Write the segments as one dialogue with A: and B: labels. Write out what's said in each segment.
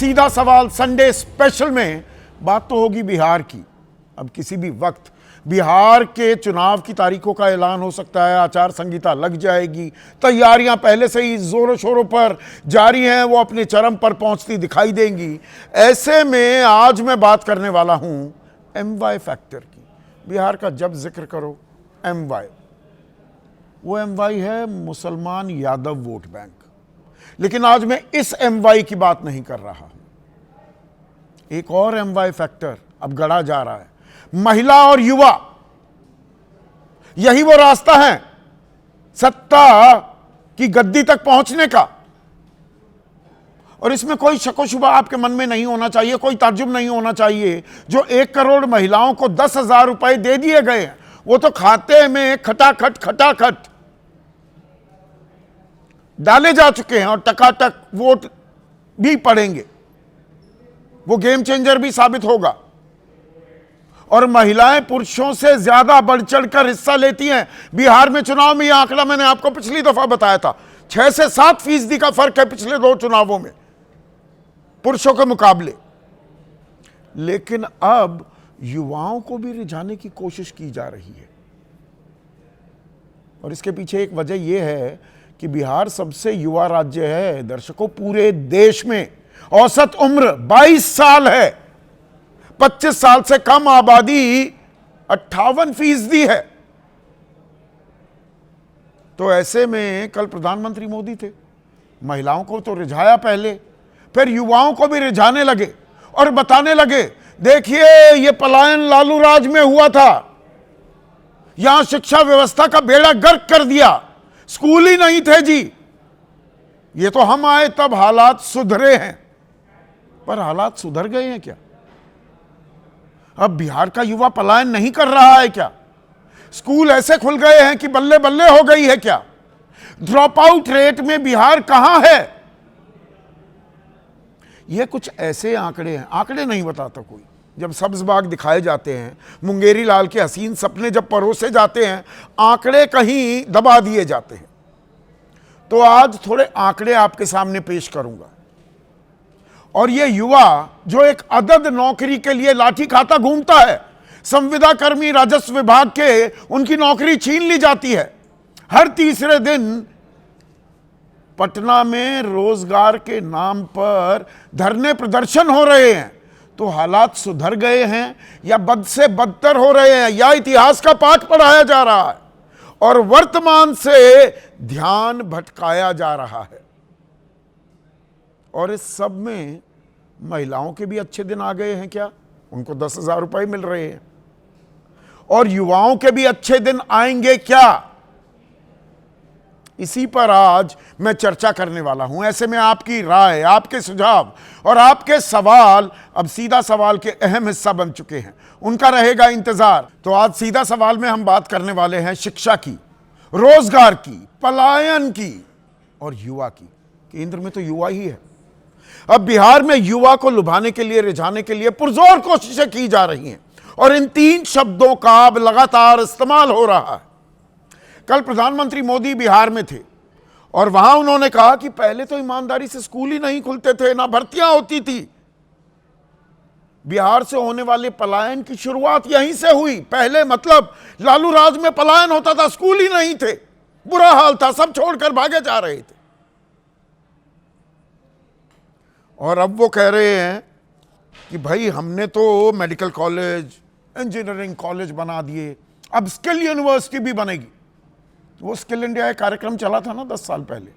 A: सीधा सवाल Sunday special में बात तो होगी बिहार की। अब किसी भी वक्त बिहार के चुनाव की तारीखों का ऐलान हो सकता है, आचार संहिता लग जाएगी, तैयारियां पहले से ही जोरों शोरों पर जारी हैं, वो अपने चरम पर पहुंचती दिखाई देंगी। ऐसे में आज मैं बात करने वाला हूं MY फैक्टर की। बिहार का जब जिक्र करो MY, वो MY है मुसलमान यादव वोट बैंक। लेकिन आज मैं इस MY की बात नहीं कर रहा हूं। एक और MY फैक्टर अब गढ़ा जा रहा है, महिला और युवा। यही वो रास्ता है सत्ता की गद्दी तक पहुंचने का। और इसमें कोई शक व शुबा आपके मन में नहीं होना चाहिए, कोई ताज्जुब नहीं होना चाहिए। जो 1 करोड़ महिलाओं को 10,000 रुपए दे दिए गए हैं, वो तो खाते में खटाखट डाले जा चुके हैं और टकाटक वोट भी पड़ेंगे। वो गेम चेंजर भी साबित होगा। और महिलाएं पुरुषों से ज्यादा बढ़ चढ़कर हिस्सा लेती हैं बिहार में चुनाव में। यह आंकड़ा मैंने आपको पिछली दफा बताया था, 6 से 7% का फर्क है पिछले 2 चुनावों में पुरुषों के मुकाबले। लेकिन अब युवाओं को भी रिझाने की कोशिश की जा रही है। और इसके पीछे एक वजह यह है कि बिहार सबसे युवा राज्य है दर्शकों पूरे देश में। औसत उम्र 22 साल है, 25 साल से कम आबादी 58% है। तो ऐसे में कल प्रधानमंत्री मोदी थे, महिलाओं को तो रिझाया पहले, फिर युवाओं को भी रिझाने लगे और बताने लगे, देखिए ये पलायन लालू राज में हुआ था, यहां शिक्षा व्यवस्था का बेड़ा गर्क कर दिया, स्कूल ही नहीं थे जी, ये तो हम आए तब हालात सुधरे हैं। पर हालात सुधर गए हैं क्या? अब बिहार का युवा पलायन नहीं कर रहा है क्या? स्कूल ऐसे खुल गए हैं कि बल्ले बल्ले हो गई है क्या? ड्रॉप आउट रेट में बिहार कहां है? ये कुछ ऐसे आंकड़े हैं, आंकड़े नहीं बताता कोई। जब सब्ज बाग दिखाए जाते हैं, मुंगेरी लाल के हसीन सपने जब परोसे जाते हैं, आंकड़े कहीं दबा दिए जाते हैं। तो आज थोड़े आंकड़े आपके सामने पेश करूंगा। और ये युवा जो एक अदद नौकरी के लिए लाठी खाता घूमता है, संविदा कर्मी राजस्व विभाग के, उनकी नौकरी छीन ली जाती है। हर तीसरे दिन पटना में रोजगार के नाम पर धरने प्रदर्शन हो रहे हैं। तो हालात सुधर गए हैं या बद से बदतर हो रहे हैं, या इतिहास का पाठ पढ़ाया जा रहा है और वर्तमान से ध्यान भटकाया जा रहा है? और इस सब में महिलाओं के भी अच्छे दिन आ गए हैं क्या? उनको 10,000 रुपए मिल रहे हैं। और युवाओं के भी अच्छे दिन आएंगे क्या? इसी पर आज मैं चर्चा करने वाला हूं। ऐसे में आपकी राय, आपके सुझाव और आपके सवाल अब सीधा सवाल के अहम हिस्सा बन चुके हैं। उनका रहेगा इंतजार। तो आज सीधा सवाल में हम बात करने वाले हैं शिक्षा की, रोजगार की, पलायन की और युवा की। केंद्र में तो युवा ही है। अब बिहार में युवा को लुभाने के लिए, रिझाने के लिए पुरजोर कोशिशें की जा रही हैं और इन 3 शब्दों का अब लगातार इस्तेमाल हो रहा है। कल प्रधानमंत्री मोदी बिहार में थे और वहां उन्होंने कहा कि पहले तो ईमानदारी से स्कूल ही नहीं खुलते थे, ना भर्तियां होती थी। बिहार से होने वाले पलायन की शुरुआत यहीं से हुई। पहले मतलब लालू राज में पलायन होता था, स्कूल ही नहीं थे, बुरा हाल था, सब छोड़कर भागे जा रहे थे। और अब वो कह रहे हैं कि भाई हमने तो मेडिकल कॉलेज, इंजीनियरिंग कॉलेज बना दिए, अब स्किल यूनिवर्सिटी भी बनेगी। वो स्किल इंडिया कार्यक्रम चला था ना 10 साल पहले,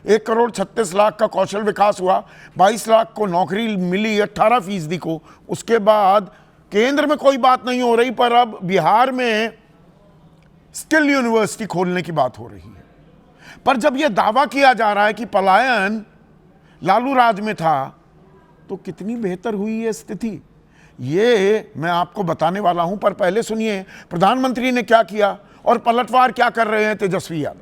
A: 1 करोड़ 36 लाख का कौशल विकास हुआ, 22 लाख को नौकरी मिली, 18% को। उसके बाद केंद्र में कोई बात नहीं हो रही, पर अब बिहार में स्किल यूनिवर्सिटी खोलने की बात हो रही है। पर जब यह दावा किया जा रहा है कि पलायन लालू राज में था, तो कितनी बेहतर हुई है स्थिति, ये मैं आपको बताने वाला हूं। पर पहले सुनिए प्रधानमंत्री ने क्या किया और पलटवार क्या कर रहे हैं तेजस्वी यादव।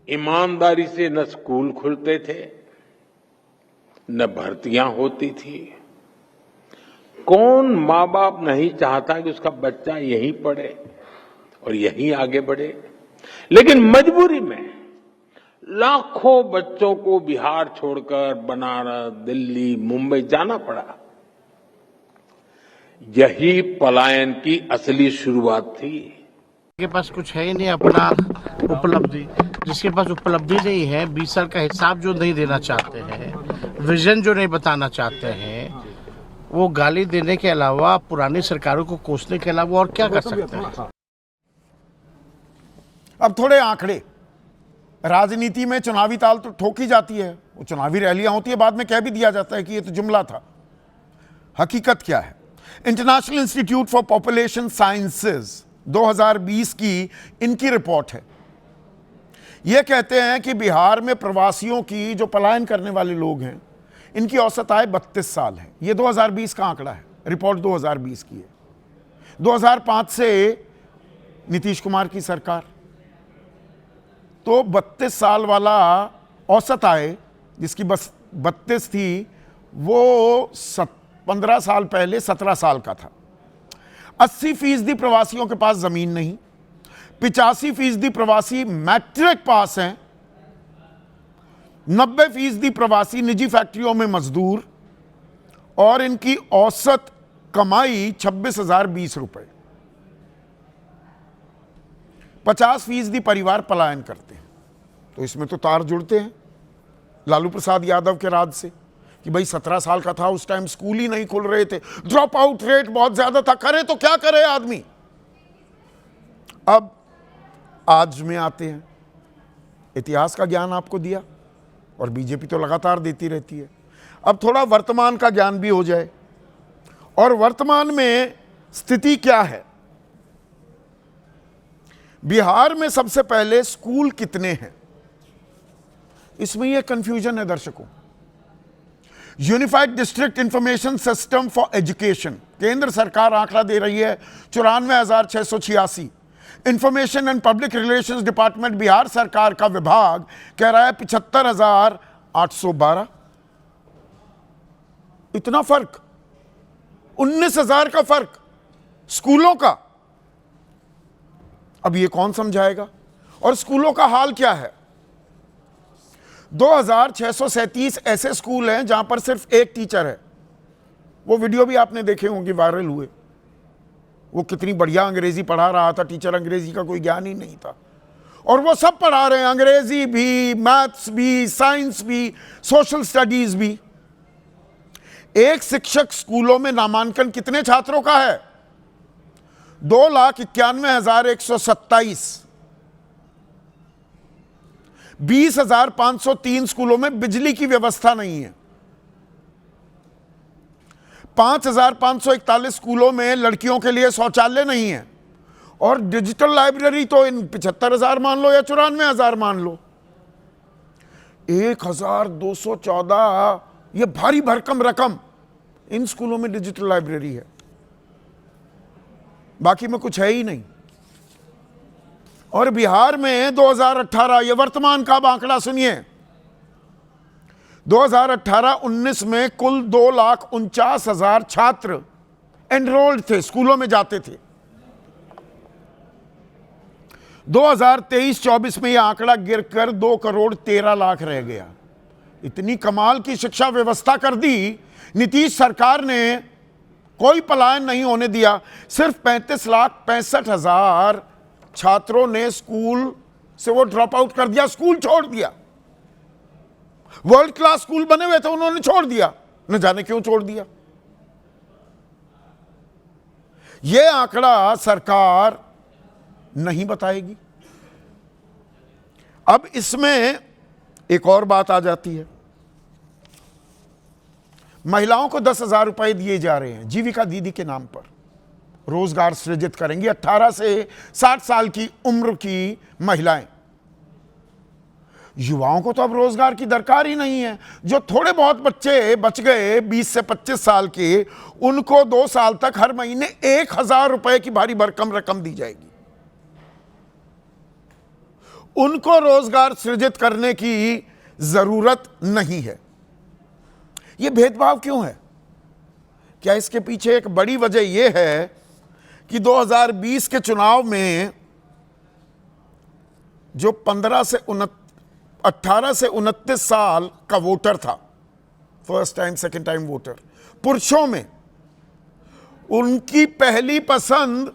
B: ईमानदारी से न स्कूल खुलते थे, न भर्तियां होती थी। कौन माँ बाप नहीं चाहता कि उसका बच्चा यहीं पढ़े और यहीं आगे बढ़े? लेकिन मजबूरी में लाखों बच्चों को बिहार छोड़कर बनारस, दिल्ली, मुंबई जाना पड़ा। यही पलायन की असली शुरुआत थी।
C: के पास कुछ है ही नहीं अपना उपलब्धि, जिसके पास उपलब्धि नहीं है, 20 साल का हिसाब जो नहीं देना चाहते हैं, विजन जो नहीं बताना चाहते हैं, वो गाली देने के अलावा, पुरानी सरकारों को कोसने के अलावा और क्या कर सकते हैं।
A: अब थोड़े आंकड़े, राजनीति में चुनावी ताल तो ठोकी जाती है, वो चुनावी रैलियां होती है, बाद में कह भी दिया जाता है कि ये तो जुमला था। हकीकत क्या है? International institute for population sciences 2020 की इनकी रिपोर्ट है। ये कहते हैं कि बिहार में प्रवासियों की, जो पलायन करने वाले लोग हैं, इनकी औसत आय 32 साल है। ये 2020 का आंकड़ा है, रिपोर्ट 2020 की है। 2005 से नीतीश कुमार की सरकार, तो 32 साल वाला औसत आय जिसकी बस 32 थी, वो 15 साल पहले 17 साल का था। 80% प्रवासियों के पास जमीन नहीं, 85% प्रवासी मैट्रिक पास हैं, 90% प्रवासी निजी फैक्ट्रियों में मजदूर, और इनकी औसत कमाई 26,020 रुपए। 50% परिवार पलायन करते हैं। तो इसमें तो तार जुड़ते हैं लालू प्रसाद यादव के राज से कि भाई 17 साल का था, उस टाइम स्कूल ही नहीं खुल रहे थे, ड्रॉप आउट रेट बहुत ज्यादा था, करे तो क्या करे आदमी। अब आज में आते हैं, इतिहास का ज्ञान आपको दिया और बीजेपी तो लगातार देती रहती है। अब थोड़ा वर्तमान का ज्ञान भी हो जाए, और वर्तमान में स्थिति क्या है। बिहार में सबसे पहले स्कूल कितने हैं, इसमें यह कंफ्यूजन है दर्शकों। Unified district information system for education, केंद्र सरकार आंकड़ा दे रही है 94,686। Information and public relations department, Bihar सरकार का विभाग, कह रहा है 75,812। इतना फर्क, 19,000 का फर्क स्कूलों का। अब ये कौन समझाएगा? और स्कूलों का हाल क्या है? 2,637 ऐसे स्कूल हैं जहां पर सिर्फ एक टीचर है। वो वीडियो भी आपने देखे होंगे, वायरल हुए। वो कितनी बढ़िया अंग्रेजी पढ़ा रहा था, टीचर अंग्रेजी का कोई ज्ञान ही नहीं था, और वो सब पढ़ा रहे हैं, अंग्रेजी भी, मैथ्स भी, साइंस भी, सोशल स्टडीज भी। एक शिक्षक स्कूलों में नामांकन कितने छात्रों का है? 2,91,127। 20,503 स्कूलों में बिजली की व्यवस्था नहीं है। 5,541 स्कूलों में लड़कियों के लिए शौचालय नहीं है, और डिजिटल लाइब्रेरी तो इन 75,000 मान लो या 94,000 मान लो। 1,214, ये भारी भरकम रकम इन स्कूलों में डिजिटल लाइब्रेरी है, बाकी में कुछ है ही नहीं। और बिहार में 2018, ये वर्तमान का आंकड़ा सुनिए, 2018-19 में कुल 2,49,000 छात्र एनरोल्ड थे, स्कूलों में जाते थे। 2023-24 में यह आंकड़ा गिरकर 2,13,00,000 रह गया। इतनी कमाल की शिक्षा व्यवस्था कर दी नीतीश सरकार ने, कोई पलायन नहीं होने दिया। सिर्फ 35,65,000 छात्रों ने स्कूल से वो ड्रॉप आउट कर दिया, स्कूल छोड़ दिया। वर्ल्ड क्लास स्कूल बने हुए थे, उन्होंने छोड़ दिया, न जाने क्यों छोड़ दिया। यह आंकड़ा सरकार नहीं बताएगी। अब इसमें एक और बात आ जाती है, महिलाओं को 10,000 रुपए दिए जा रहे हैं जीविका दीदी के नाम पर, रोजगार सृजित करेंगी 18 से 60 साल की उम्र की महिलाएं। युवाओं को तो अब रोजगार की दरकार ही नहीं है। जो थोड़े बहुत बच्चे बच गए 20 से 25 साल के, उनको 2 साल तक हर महीने 1,000 रुपए की भारी भरकम रकम दी जाएगी। उनको रोजगार सृजित करने की जरूरत नहीं है। यह भेदभाव क्यों है? क्या इसके पीछे एक बड़ी वजह यह है कि 2020 के चुनाव में जो 15 से 18 से 29 साल का वोटर था, first time second time voter, पुरुषों में उनकी पहली पसंद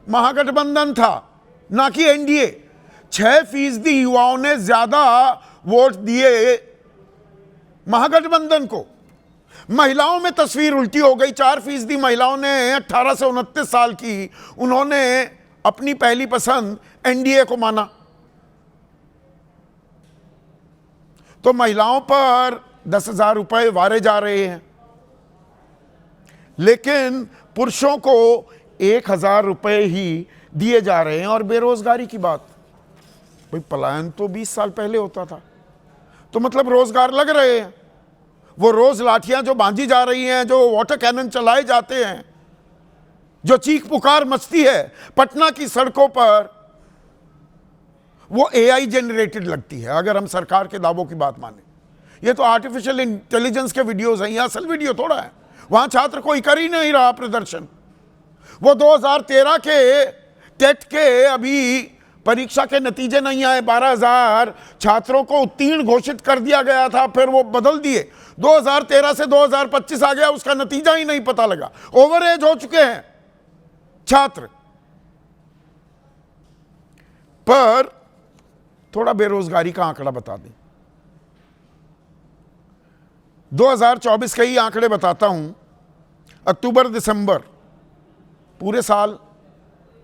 A: महागठबंधन था, ना कि एनडीए। 6% युवाओं ने ज्यादा वोट दिए महागठबंधन को। महिलाओं में तस्वीर उल्टी हो गई। 4% महिलाओं ने 18 से 29 साल की, उन्होंने अपनी पहली पसंद एनडीए को माना। तो महिलाओं पर 10,000 रुपए वारे जा रहे हैं, लेकिन पुरुषों को 1,000 रुपए ही दिए जा रहे हैं। और बेरोजगारी की बात, भाई पलायन तो 20 साल पहले होता था, तो मतलब रोजगार लग रहे हैं। वो रोज लाठियां जो बांधी जा रही हैं, जो वाटर कैनन चलाए जाते हैं, जो चीख पुकार मचती है पटना की सड़कों पर, वो एआई जनरेटेड लगती है, अगर हम सरकार के दावों की बात माने। ये तो आर्टिफिशियल इंटेलिजेंस के वीडियोस हैं, ये असल वीडियो थोड़ा है। वहां छात्र कोई कर ही नहीं रहा प्रदर्शन। वो 2013 के टेट के अभी परीक्षा के नतीजे नहीं आए, 12,000 छात्रों को उत्तीर्ण घोषित कर दिया गया था, फिर वो बदल दिए। 2013 से 2025 आ गया, उसका नतीजा ही नहीं पता लगा। ओवर एज हो चुके हैं छात्र। पर थोड़ा बेरोजगारी का आंकड़ा बता दें। 2024 के ही आंकड़े बताता हूं। अक्टूबर दिसंबर पूरे साल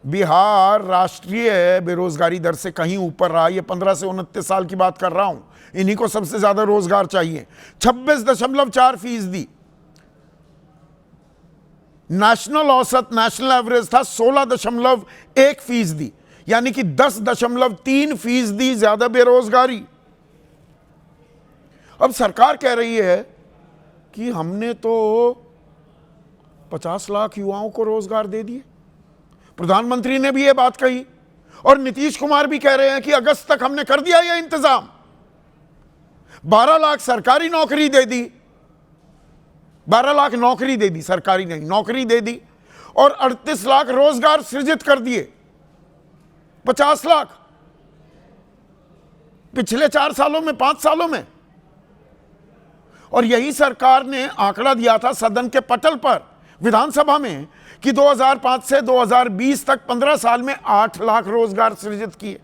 A: बिहार राष्ट्रीय बेरोजगारी दर से कहीं ऊपर रहा। ये 15 से 29 साल की बात कर रहा हूं, इन्हीं को सबसे ज्यादा रोजगार चाहिए। 26.4%। नेशनल औसत, नेशनल एवरेज था 16.1%, यानी कि 10.3% ज्यादा बेरोजगारी। अब सरकार कह रही है कि हमने तो 50 लाख युवाओं को रोजगार दे दिए। प्रधानमंत्री ने भी यह बात कही और नीतीश कुमार भी कह रहे हैं कि अगस्त तक हमने कर दिया यह इंतजाम। 12 लाख सरकारी नौकरी दे दी, 12 लाख नौकरी दे दी, सरकारी नहीं नौकरी दे दी, और 38 लाख रोजगार सृजित कर दिए। 50 लाख पिछले 4 सालों में, 5 सालों में। और यही सरकार ने आंकड़ा दिया था सदन के पटल पर, विधानसभा में, कि 2005 से 2020 तक 15 साल में 8 लाख रोजगार सृजित किए।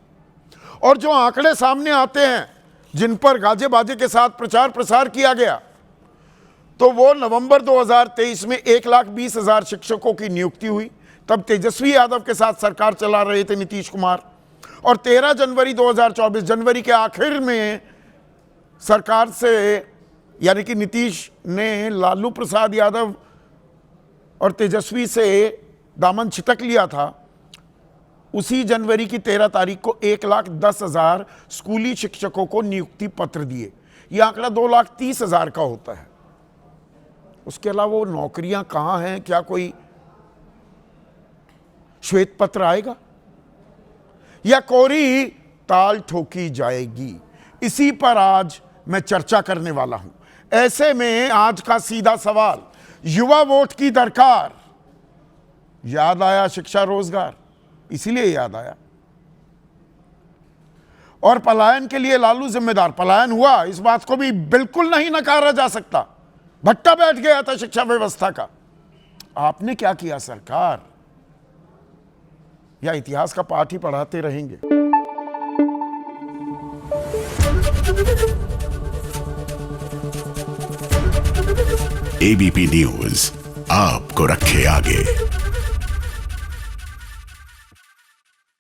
A: और जो आंकड़े सामने आते हैं, जिन पर गाजे बाजे के साथ प्रचार प्रसार किया गया, तो वो नवंबर 2023 में 1,20,000 शिक्षकों की नियुक्ति हुई। तब तेजस्वी यादव के साथ सरकार चला रहे थे नीतीश कुमार। और 13 जनवरी 2024, जनवरी के आखिर में, सरकार से, यानी कि नीतीश ने लालू प्रसाद यादव और तेजस्वी से दामन छिटक लिया था। उसी जनवरी की 13 तारीख को 1,10,000 स्कूली शिक्षकों को नियुक्ति पत्र दिए। यह आंकड़ा 2,30,000 का होता है। उसके अलावा वो नौकरियां कहां हैं? क्या कोई श्वेत पत्र आएगा या कोरी ताल ठोकी जाएगी? इसी पर आज मैं चर्चा करने वाला हूं। ऐसे में आज का सीधा सवाल, युवा वोट की दरकार। याद आया शिक्षा रोजगार, इसीलिए याद आया। और पलायन के लिए लालू जिम्मेदार। पलायन हुआ, इस बात को भी बिल्कुल नहीं नकारा जा सकता। भट्टा बैठ गया था शिक्षा व्यवस्था का। आपने क्या किया सरकार? या इतिहास का पाठ ही पढ़ाते रहेंगे?
D: एबीपी न्यूज आपको रखे आगे।